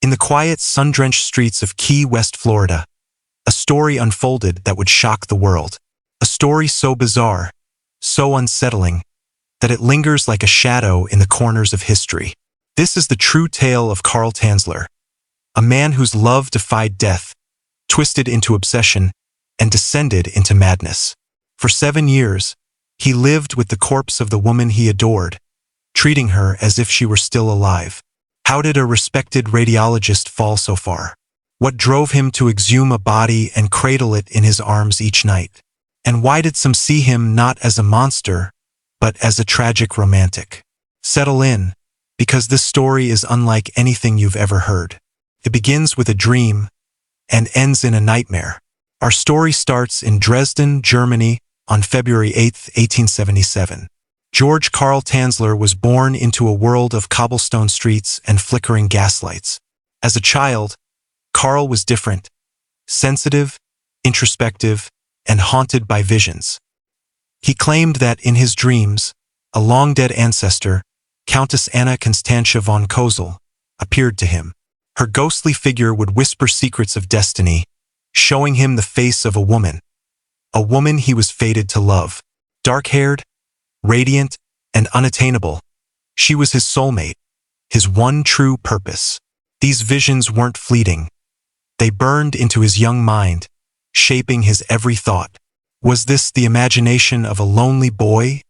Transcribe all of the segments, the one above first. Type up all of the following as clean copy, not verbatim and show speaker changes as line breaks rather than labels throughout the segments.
In the quiet, sun-drenched streets of Key West, Florida, a story unfolded that would shock the world. A story so bizarre, so unsettling, that it lingers like a shadow in the corners of history. This is the true tale of Carl Tanzler, a man whose love defied death, twisted into obsession, and descended into madness. For 7 years, he lived with the corpse of the woman he adored, treating her as if she were still alive. How did a respected radiologist fall so far? What drove him to exhume a body and cradle it in his arms each night? And why did some see him not as a monster, but as a tragic romantic? Settle in, because this story is unlike anything you've ever heard. It begins with a dream and ends in a nightmare. Our story starts in Dresden, Germany, on February 8, 1877. George Carl Tanzler was born into a world of cobblestone streets and flickering gaslights. As a child, Carl was different, sensitive, introspective, and haunted by visions. He claimed that in his dreams, a long-dead ancestor, Countess Anna Constantia von Kozel, appeared to him. Her ghostly figure would whisper secrets of destiny, showing him the face of a woman he was fated to love. Dark-haired, radiant, and unattainable, she was his soulmate, his one true purpose. These visions weren't fleeting. They burned into his young mind, shaping his every thought. Was this the imagination of a lonely boy,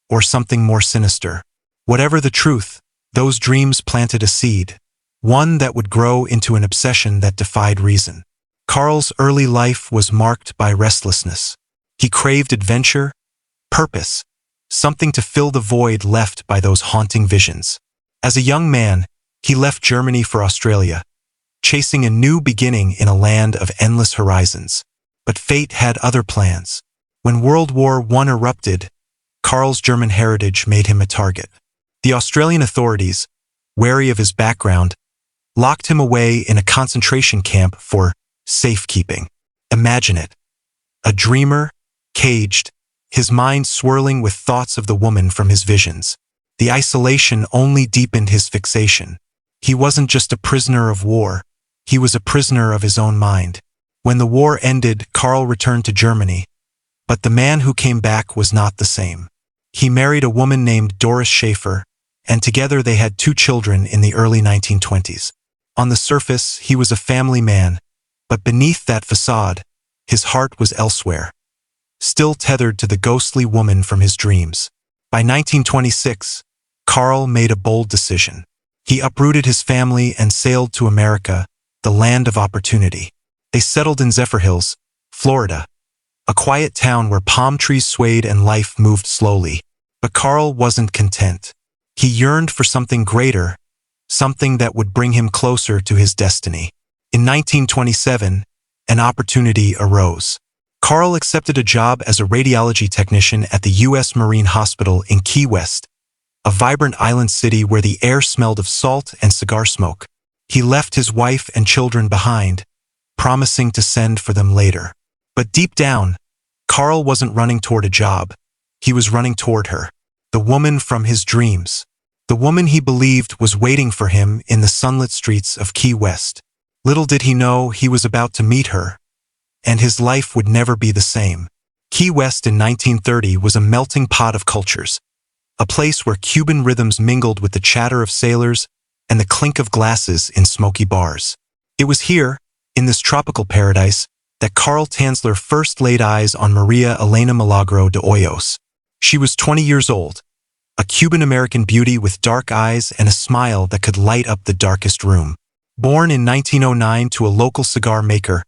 or something more sinister? Whatever the truth, those dreams planted a seed, one that would grow into an obsession that defied reason. Carl's early life was marked by restlessness. He craved adventure, purpose, something to fill the void left by those haunting visions. As a young man, he left Germany for Australia, chasing a new beginning in a land of endless horizons. But fate had other plans. When World War I erupted, Carl's German heritage made him a target. The Australian authorities, wary of his background, locked him away in a concentration camp for safekeeping. Imagine it. A dreamer, caged, his mind swirling with thoughts of the woman from his visions. The isolation only deepened his fixation. He wasn't just a prisoner of war, he was a prisoner of his own mind. When the war ended, Carl returned to Germany, but the man who came back was not the same. He married a woman named Doris Schaefer, and together they had 2 children in the early 1920s. On the surface, he was a family man, but beneath that facade, his heart was elsewhere, still tethered to the ghostly woman from his dreams. By 1926, Carl made a bold decision. He uprooted his family and sailed to America, the land of opportunity. They settled in Zephyrhills, Florida, a quiet town where palm trees swayed and life moved slowly. But Carl wasn't content. He yearned for something greater, something that would bring him closer to his destiny. In 1927, an opportunity arose. Carl accepted a job as a radiology technician at the U.S. Marine Hospital in Key West, a vibrant island city where the air smelled of salt and cigar smoke. He left his wife and children behind, promising to send for them later. But deep down, Carl wasn't running toward a job. He was running toward her, the woman from his dreams, the woman he believed was waiting for him in the sunlit streets of Key West. Little did he know he was about to meet her, and his life would never be the same. Key West in 1930 was a melting pot of cultures, a place where Cuban rhythms mingled with the chatter of sailors and the clink of glasses in smoky bars. It was here, in this tropical paradise, that Carl Tanzler first laid eyes on Maria Elena de Hoyos. She was 20 years old, a Cuban-American beauty with dark eyes and a smile that could light up the darkest room. Born in 1909 to a local cigar maker,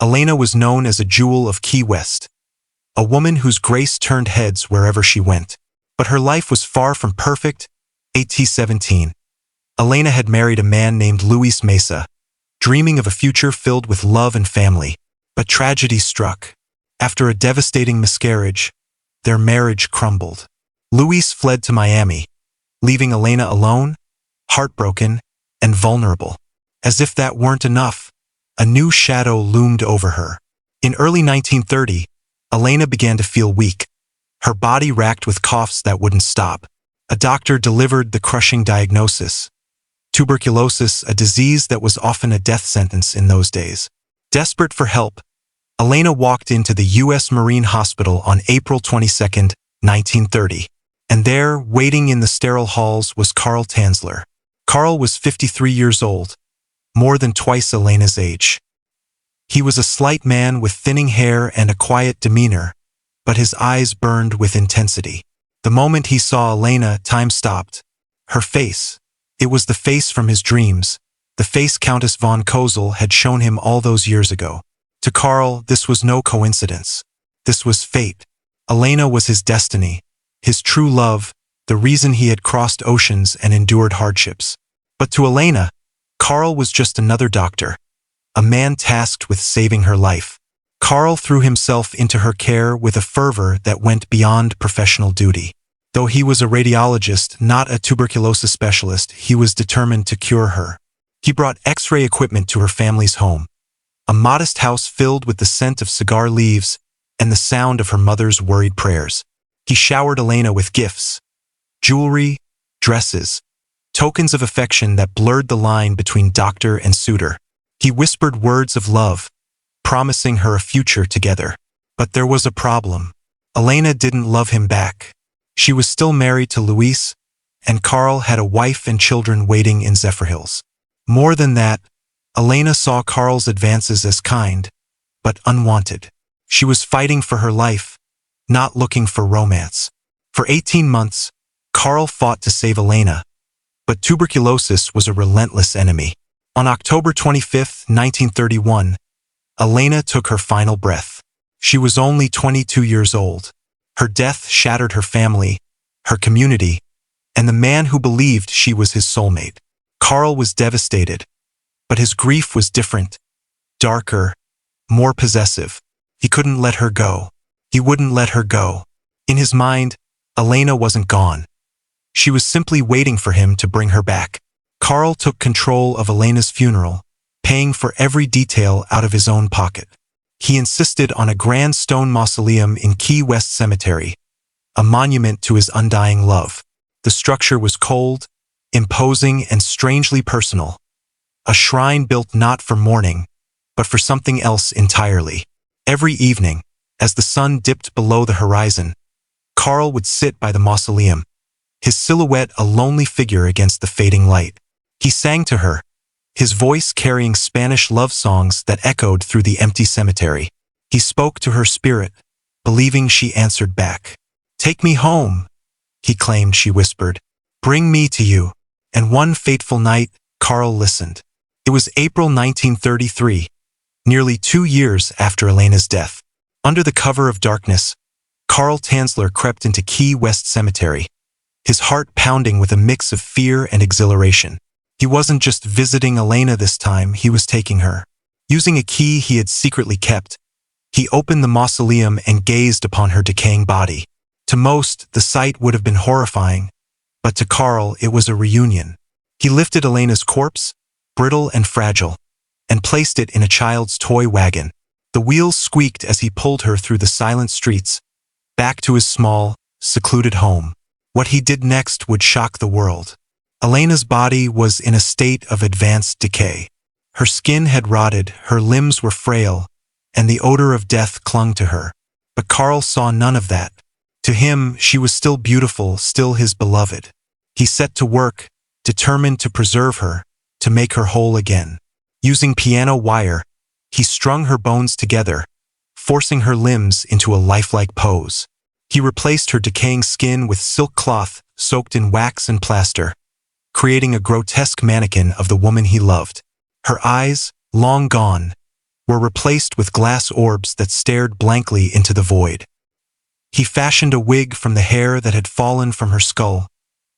Elena was known as a jewel of Key West, a woman whose grace turned heads wherever she went. But her life was far from perfect. At 17, Elena had married a man named Luis Mesa, dreaming of a future filled with love and family. But tragedy struck. After a devastating miscarriage, their marriage crumbled. Luis fled to Miami, leaving Elena alone, heartbroken, and vulnerable. As if that weren't enough, a new shadow loomed over her. In early 1930, Elena began to feel weak, her body racked with coughs that wouldn't stop. A doctor delivered the crushing diagnosis: tuberculosis, a disease that was often a death sentence in those days. Desperate for help, Elena walked into the U.S. Marine Hospital on April 22, 1930. And there, waiting in the sterile halls, was Carl Tanzler. Carl was 53 years old, more than twice Elena's age. He was a slight man with thinning hair and a quiet demeanor, but his eyes burned with intensity. The moment he saw Elena, time stopped. Her face. It was the face from his dreams, the face Countess von Kozel had shown him all those years ago. To Carl, this was no coincidence. This was fate. Elena was his destiny, his true love, the reason he had crossed oceans and endured hardships. But to Elena, Carl was just another doctor, a man tasked with saving her life. Carl threw himself into her care with a fervor that went beyond professional duty. Though he was a radiologist, not a tuberculosis specialist, he was determined to cure her. He brought X-ray equipment to her family's home, a modest house filled with the scent of cigar leaves and the sound of her mother's worried prayers. He showered Elena with gifts, jewelry, dresses, tokens of affection that blurred the line between doctor and suitor. He whispered words of love, promising her a future together. But there was a problem. Elena didn't love him back. She was still married to Luis, and Carl had a wife and children waiting in Zephyrhills. More than that, Elena saw Carl's advances as kind, but unwanted. She was fighting for her life, not looking for romance. For 18 months, Carl fought to save Elena, but tuberculosis was a relentless enemy. On October 25, 1931, Elena took her final breath. She was only 22 years old. Her death shattered her family, her community, and the man who believed she was his soulmate. Carl was devastated, but his grief was different, darker, more possessive. He couldn't let her go. He wouldn't let her go. In his mind, Elena wasn't gone. She was simply waiting for him to bring her back. Carl took control of Elena's funeral, paying for every detail out of his own pocket. He insisted on a grand stone mausoleum in Key West Cemetery, a monument to his undying love. The structure was cold, imposing, and strangely personal. A shrine built not for mourning, but for something else entirely. Every evening, as the sun dipped below the horizon, Carl would sit by the mausoleum, his silhouette a lonely figure against the fading light. He sang to her, his voice carrying Spanish love songs that echoed through the empty cemetery. He spoke to her spirit, believing she answered back. "Take me home," he claimed she whispered. "Bring me to you." And one fateful night, Carl listened. It was April 1933, nearly 2 years after Elena's death. Under the cover of darkness, Carl Tanzler crept into Key West Cemetery, his heart pounding with a mix of fear and exhilaration. He wasn't just visiting Elena this time, he was taking her. Using a key he had secretly kept, he opened the mausoleum and gazed upon her decaying body. To most, the sight would have been horrifying, but to Carl it was a reunion. He lifted Elena's corpse, brittle and fragile, and placed it in a child's toy wagon. The wheels squeaked as he pulled her through the silent streets, back to his small, secluded home. What he did next would shock the world. Elena's body was in a state of advanced decay. Her skin had rotted, her limbs were frail, and the odor of death clung to her. But Carl saw none of that. To him, she was still beautiful, still his beloved. He set to work, determined to preserve her, to make her whole again. Using piano wire, he strung her bones together, forcing her limbs into a lifelike pose. He replaced her decaying skin with silk cloth soaked in wax and plaster, creating a grotesque mannequin of the woman he loved. Her eyes, long gone, were replaced with glass orbs that stared blankly into the void. He fashioned a wig from the hair that had fallen from her skull,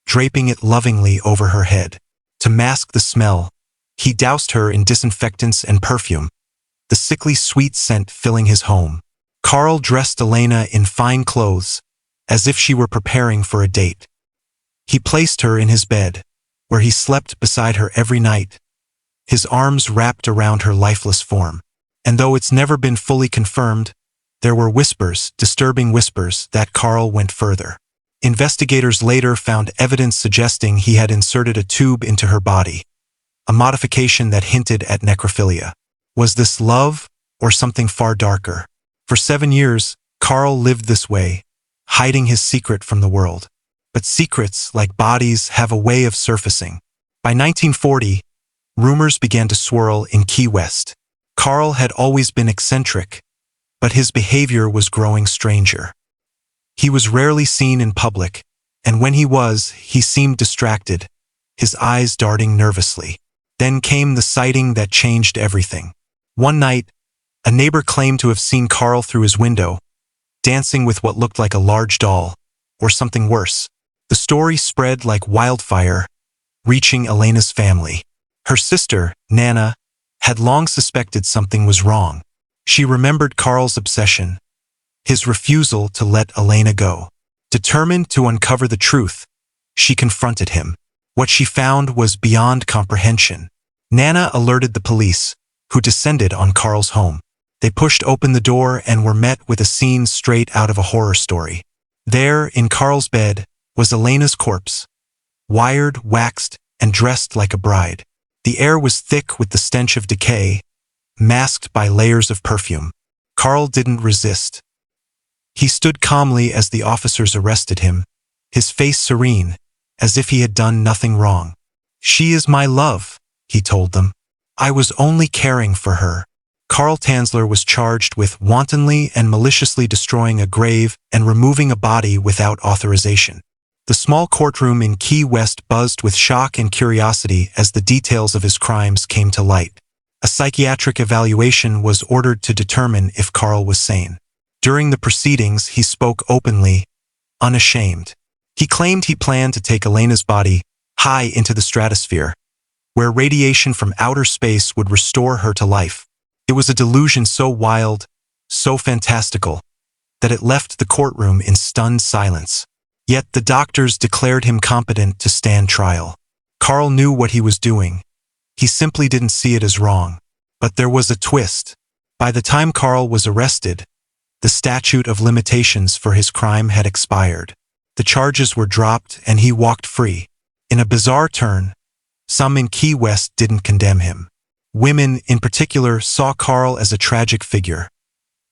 draping it lovingly over her head. To mask the smell, he doused her in disinfectants and perfume, the sickly sweet scent filling his home. Carl dressed Elena in fine clothes, as if she were preparing for a date. He placed her in his bed, where he slept beside her every night, his arms wrapped around her lifeless form. And though it's never been fully confirmed, there were whispers, disturbing whispers, that Carl went further. Investigators later found evidence suggesting he had inserted a tube into her body, a modification that hinted at necrophilia. Was this love or something far darker? For 7 years, Carl lived this way, hiding his secret from the world. But secrets, like bodies, have a way of surfacing. By 1940, rumors began to swirl in Key West. Carl had always been eccentric, but his behavior was growing stranger. He was rarely seen in public, and when he was, he seemed distracted, his eyes darting nervously. Then came the sighting that changed everything. One night, a neighbor claimed to have seen Carl through his window, dancing with what looked like a large doll, or something worse. The story spread like wildfire, reaching Elena's family. Her sister, Nana, had long suspected something was wrong. She remembered Carl's obsession, his refusal to let Elena go. Determined to uncover the truth, she confronted him. What she found was beyond comprehension. Nana alerted the police, who descended on Carl's home. They pushed open the door and were met with a scene straight out of a horror story. There, in Carl's bed, was Elena's corpse, wired, waxed, and dressed like a bride. The air was thick with the stench of decay, masked by layers of perfume. Carl didn't resist. He stood calmly as the officers arrested him, his face serene, as if he had done nothing wrong. "She is my love," he told them. "I was only caring for her." Carl Tanzler was charged with wantonly and maliciously destroying a grave and removing a body without authorization. The small courtroom in Key West buzzed with shock and curiosity as the details of his crimes came to light. A psychiatric evaluation was ordered to determine if Carl was sane. During the proceedings, he spoke openly, unashamed. He claimed he planned to take Elena's body high into the stratosphere, where radiation from outer space would restore her to life. It was a delusion so wild, so fantastical, that it left the courtroom in stunned silence. Yet the doctors declared him competent to stand trial. Carl knew what he was doing. He simply didn't see it as wrong. But there was a twist. By the time Carl was arrested, the statute of limitations for his crime had expired. The charges were dropped and he walked free. In a bizarre turn, some in Key West didn't condemn him. Women, in particular, saw Carl as a tragic figure,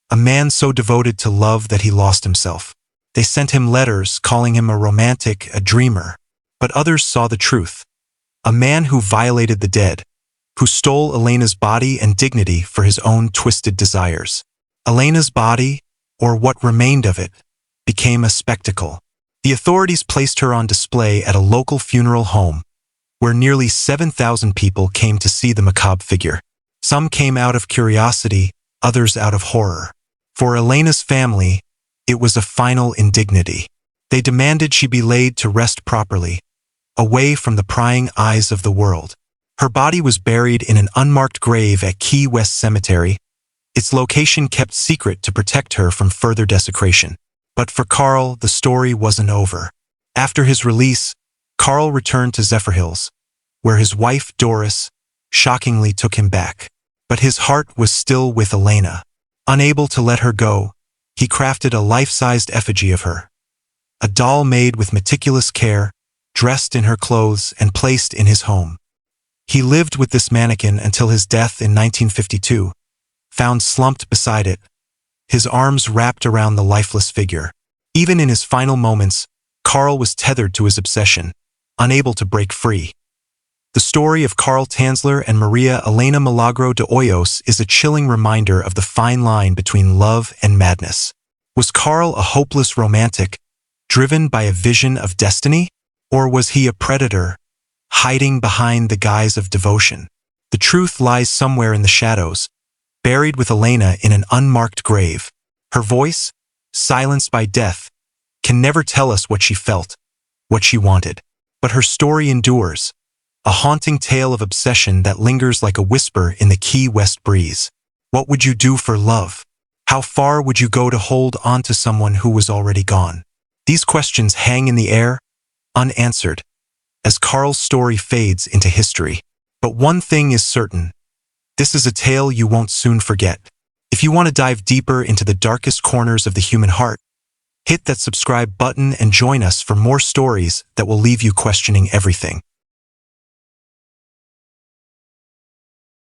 a man so devoted to love that he lost himself. They sent him letters calling him a romantic, a dreamer. But others saw the truth. A man who violated the dead, who stole Elena's body and dignity for his own twisted desires. Elena's body, or what remained of it, became a spectacle. The authorities placed her on display at a local funeral home, where nearly 7,000 people came to see the macabre figure. Some came out of curiosity, others out of horror. For Elena's family, it was a final indignity. They demanded she be laid to rest properly, away from the prying eyes of the world. Her body was buried in an unmarked grave at Key West Cemetery, its location kept secret to protect her from further desecration. But for Carl, the story wasn't over. After his release, Carl returned to Zephyrhills, where his wife, Doris, shockingly took him back. But his heart was still with Elena. Unable to let her go, he crafted a life-sized effigy of her. A doll made with meticulous care, dressed in her clothes and placed in his home. He lived with this mannequin until his death in 1952, found slumped beside it, his arms wrapped around the lifeless figure. Even in his final moments, Carl was tethered to his obsession, unable to break free. The story of Carl Tanzler and Maria Elena Milagro de Hoyos is a chilling reminder of the fine line between love and madness. Was Carl a hopeless romantic, driven by a vision of destiny? Or was he a predator, hiding behind the guise of devotion? The truth lies somewhere in the shadows, buried with Elena in an unmarked grave. Her voice, silenced by death, can never tell us what she felt, what she wanted. But her story endures, a haunting tale of obsession that lingers like a whisper in the Key West breeze. What would you do for love? How far would you go to hold on to someone who was already gone? These questions hang in the air, unanswered, as Carl's story fades into history. But one thing is certain. This is a tale you won't soon forget. If you want to dive deeper into the darkest corners of the human heart, Hit that subscribe button and join us for more stories that will leave you questioning everything.